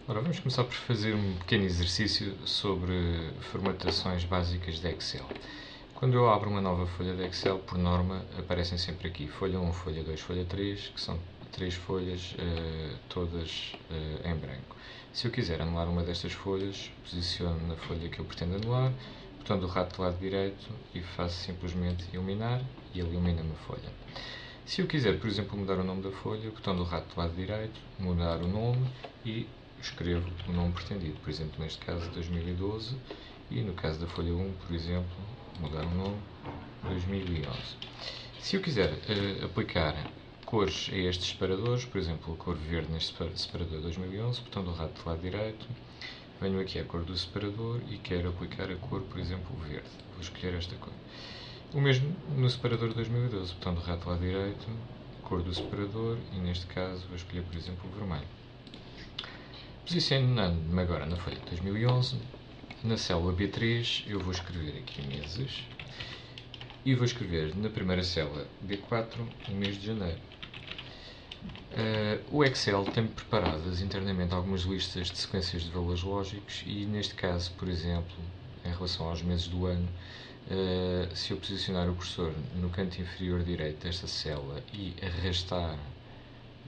Ora, vamos começar por fazer um pequeno exercício sobre formatações básicas de Excel. Quando eu abro uma nova folha de Excel, por norma, aparecem sempre aqui folha 1, folha 2, folha 3, que são 3 folhas, todas em branco. Se eu quiser anular uma destas folhas, posiciono na folha que eu pretendo anular, botão do rato do lado direito e faço simplesmente eliminar e elimina-me a folha. Se eu quiser, por exemplo, mudar o nome da folha, botão do rato do lado direito, mudar o nome e escrevo o nome pretendido, por exemplo, neste caso 2012, e no caso da folha 1, por exemplo, mudar o nome 2011. Se eu quiser aplicar cores a estes separadores, por exemplo, a cor verde neste separador 2011, botão do rato do lado direito, venho aqui à cor do separador e quero aplicar a cor, por exemplo, verde. Vou escolher esta cor. O mesmo no separador 2012, botão do rato do lado direito, cor do separador e neste caso vou escolher, por exemplo, o vermelho. Posicionando-me agora na folha de 2011, na célula B3 eu vou escrever aqui meses e vou escrever na primeira célula B4 o mês de janeiro. O Excel tem preparadas internamente algumas listas de sequências de valores lógicos e neste caso, por exemplo, em relação aos meses do ano, se eu posicionar o cursor no canto inferior direito desta célula e arrastar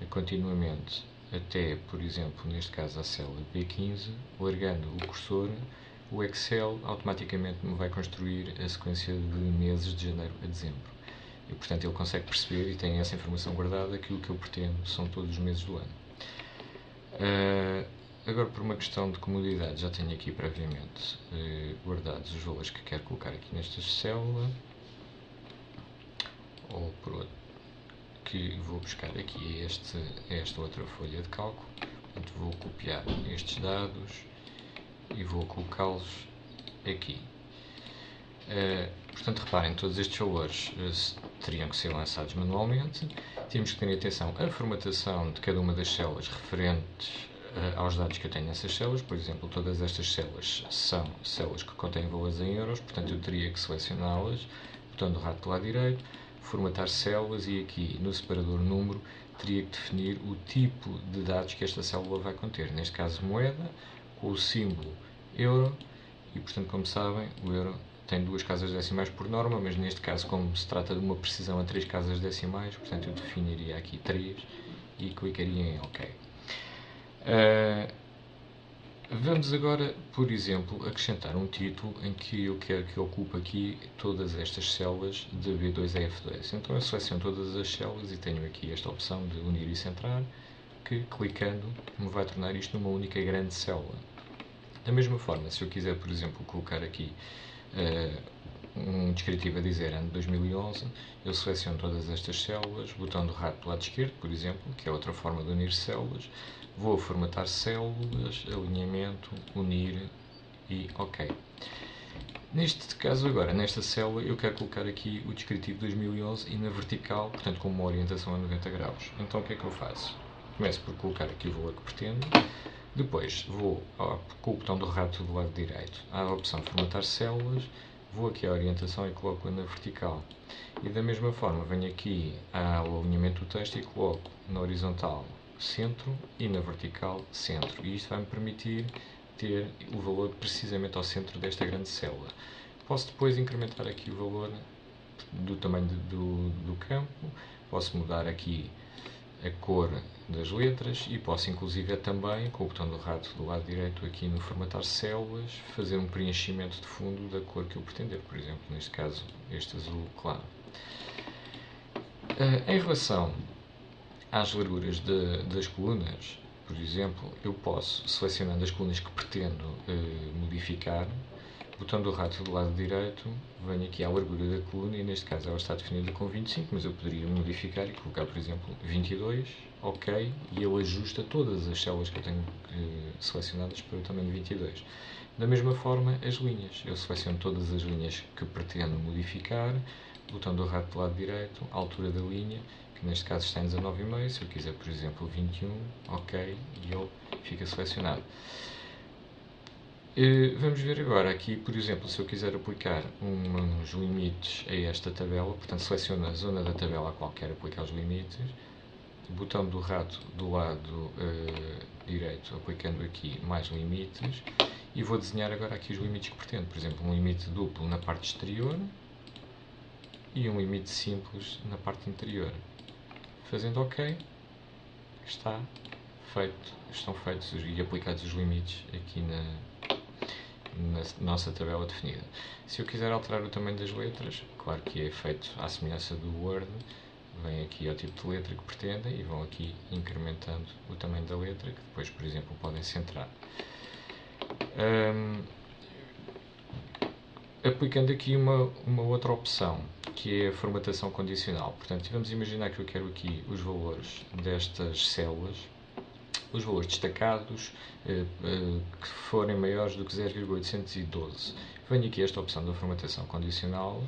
continuamente até, por exemplo, neste caso a célula B15, largando o cursor, o Excel automaticamente me vai construir a sequência de meses de janeiro a dezembro. E, portanto, ele consegue perceber e tem essa informação guardada que o que eu pretendo são todos os meses do ano. Agora, por uma questão de comodidade, já tenho aqui previamente guardados os valores que quero colocar aqui nesta célula, ou por outro, que vou buscar aqui esta outra folha de cálculo. Portanto, vou copiar estes dados e vou colocá-los aqui. Portanto, reparem, todos estes valores teriam que ser lançados manualmente. Temos que ter atenção à formatação de cada uma das células referentes aos dados que eu tenho nessas células. Por exemplo, todas estas células são células que contêm valores em euros, portanto eu teria que selecioná-las, botão do rato do lado direito, formatar células e aqui no separador número teria que definir o tipo de dados que esta célula vai conter. Neste caso moeda, com o símbolo euro e, portanto, como sabem, o euro tem 2 casas decimais por norma, mas neste caso, como se trata de uma precisão a 3 casas decimais, portanto eu definiria aqui 3 e clicaria em OK. Vamos agora, por exemplo, acrescentar um título em que eu quero que ocupe aqui todas estas células de B2 a F2. Então eu seleciono todas as células e tenho aqui esta opção de unir e centrar, que clicando me vai tornar isto numa única grande célula. Da mesma forma, se eu quiser, por exemplo, colocar aqui um descritivo a dizer ano 2011, eu seleciono todas estas células, botão do rato do lado esquerdo, por exemplo, que é outra forma de unir células, vou formatar células, alinhamento, unir e OK. Neste caso agora, nesta célula, eu quero colocar aqui o descritivo 2011 e na vertical, portanto com uma orientação a 90 graus. Então o que é que eu faço? Começo por colocar aqui o valor que pretendo, depois vou com o botão do rato do lado direito à opção formatar células, vou aqui à orientação e coloco-a na vertical. E da mesma forma venho aqui ao alinhamento do texto e coloco na horizontal centro e na vertical centro. E isto vai-me permitir ter o valor precisamente ao centro desta grande célula. Posso depois incrementar aqui o valor do tamanho do campo, posso mudar aqui a cor das letras e posso inclusive também, com o botão do rato do lado direito aqui no formatar células, fazer um preenchimento de fundo da cor que eu pretender, por exemplo, neste caso este azul claro. Em relação às larguras das colunas, por exemplo, eu posso, selecionando as colunas que pretendo modificar, botão do rato do lado direito, venho aqui à largura da coluna e neste caso ela está definida com 25, mas eu poderia modificar e colocar, por exemplo, 22, OK, e ele ajusta todas as células que eu tenho selecionadas para o tamanho 22. Da mesma forma, as linhas. Eu seleciono todas as linhas que pretendo modificar, botão do rato do lado direito, altura da linha, que neste caso está em 19,5, se eu quiser, por exemplo, 21, OK, e ele fica selecionado. Vamos ver agora aqui, por exemplo, se eu quiser aplicar uns limites a esta tabela, portanto seleciono a zona da tabela a qual quero aplicar os limites, botão do rato do lado direito, aplicando aqui mais limites, e vou desenhar agora aqui os limites que pretendo. Por exemplo, um limite duplo na parte exterior e um limite simples na parte interior. Fazendo OK, estão feitos e aplicados os limites aqui na nossa tabela definida. Se eu quiser alterar o tamanho das letras, claro que é feito à semelhança do Word, vêm aqui ao tipo de letra que pretendem e vão aqui incrementando o tamanho da letra, que depois, por exemplo, podem centrar. Aplicando aqui uma outra opção, que é a formatação condicional. Portanto, vamos imaginar que eu quero aqui os valores destas células, os valores destacados, que forem maiores do que 0,812. Venho aqui a esta opção da formatação condicional,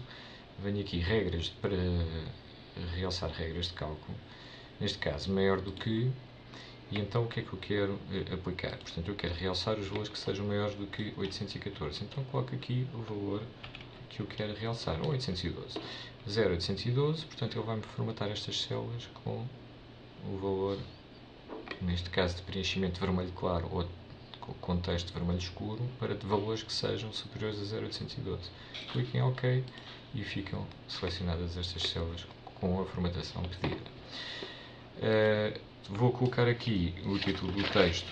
venho aqui regras para realçar regras de cálculo, neste caso maior do que, e então o que é que eu quero aplicar? Portanto, eu quero realçar os valores que sejam maiores do que 814, então coloco aqui o valor que eu quero realçar, 812. 0,812, portanto ele vai-me formatar estas células com o valor, neste caso de preenchimento vermelho claro ou com texto vermelho escuro, para valores que sejam superiores a 0,812. Cliquem em OK e ficam selecionadas estas células com a formatação pedida. Vou colocar aqui o título do texto: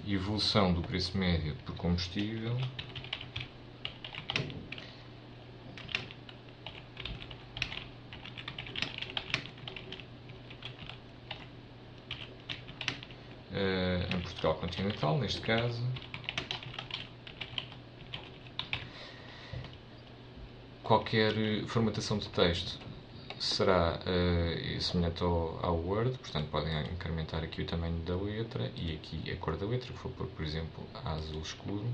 evolução do preço médio por combustível. Em Portugal continental, neste caso. Qualquer formatação de texto será semelhante ao Word, portanto podem incrementar aqui o tamanho da letra e aqui a cor da letra, que vou pôr, por exemplo, a azul escuro.